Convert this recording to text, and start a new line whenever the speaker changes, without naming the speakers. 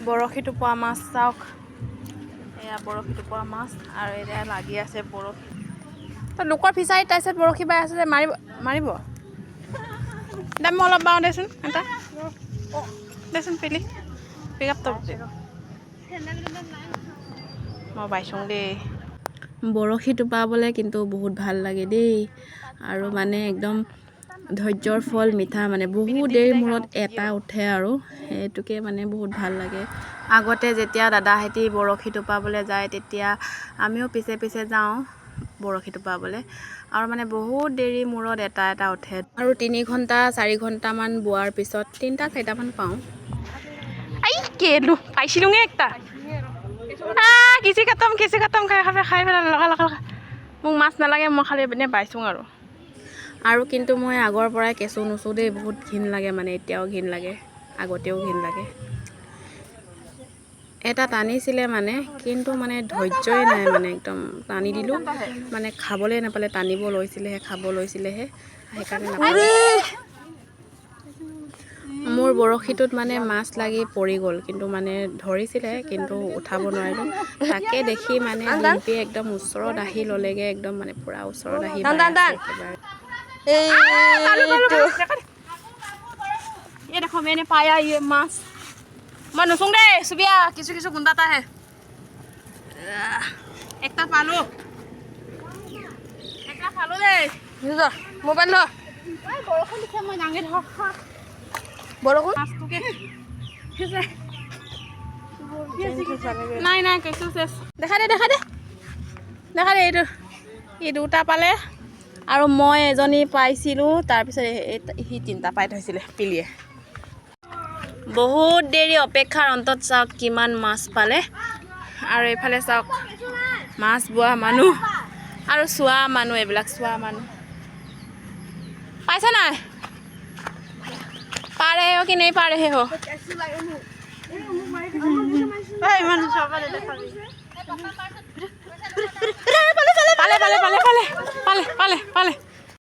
বৰশী টোপোৱা মাছ চাওক, এয়া বৰশী টোপোৱা মাছ আৰু এতিয়া লাগি আছে বৰশী। তো লোকৰ ফিচাৰীত তাৰপিছত বৰশী বাই আছে যে মাৰিব দে, মই অলপ বাওঁ দেচোন, এটা দেচোন পিলি পিক আপ মই বাইছোঁ দেই। বৰশী টোপাবলৈ কিন্তু বহুত ভাল লাগে দেই, আৰু মানে একদম ধৈৰ্যৰ ফল মিঠা, মানে বহুত দেৰি মূৰত এটা উঠে আৰু সেইটোকে মানে বহুত ভাল লাগে। আগতে যেতিয়া দাদাহঁতি বৰশী টোপাবলৈ যায় তেতিয়া আমিও পিছে পিছে যাওঁ বৰশী টোপাবলৈ, আৰু মানে বহুত দেৰি মূৰত এটা এটা উঠে, আৰু 3 ঘণ্টা 4 ঘণ্টামান বোৱাৰ পিছত 3টা 4টামান পাওঁ। আই কেলো পাইছিলোঙে একটা কিচি খতম খাই পেলালে লগা মোক মাছ নালাগে, মই খালি এনে বাইছোঁ আৰু কিন্তু মই আগৰ পৰাই কেঁচু নুচো দেই, বহুত ঘিণ লাগে, মানে এতিয়াও ঘিণ লাগে, আগতেও ঘিণ লাগে। এটা টানিছিলে মানে, কিন্তু মানে ধৈৰ্যই নাই, মানে একদম টানি দিলোঁ মানে খাবলৈ নাপালে, টানিব লৈছিলেহে, খাব লৈছিলেহে, সেইকাৰণে নাপালে। মোৰ বৰশীটোত মানে মাছ লাগি পৰি গ'ল, কিন্তু মানে ধৰিছিলে কিন্তু উঠাব নোৱাৰিলোঁ। তাকে দেখি মানে ডিম্পীয়ে একদম ওচৰত আহি ল'লেগৈ, একদম মানে পূৰা ওচৰত আহি ये देखो मैंने पाया ये माछ, मैं नुसूंग दे सुबिया किसु गुंडाता है। एक पालो दे मोबाइल लो बरखुन दिखे मैं दांगे धर बरखुन নাই নাই কেঁচু চেচ দেখা দে এই দুটা পালে, আৰু মই এজনী পাইছিলোঁ, তাৰপিছত সি 3টা পাই থৈছিলে পিলিয়ে। বহুত দেৰি অপেক্ষাৰ অন্তত চাওক কিমান মাছ পালে, আৰু এইফালে চাওক মাছ বোৱা মানুহ আৰু চোৱা মানুহ, এইবিলাক চোৱা মানুহ পাইছে নাই, পাৰে হে কি নাই পাৰে হে हो পালে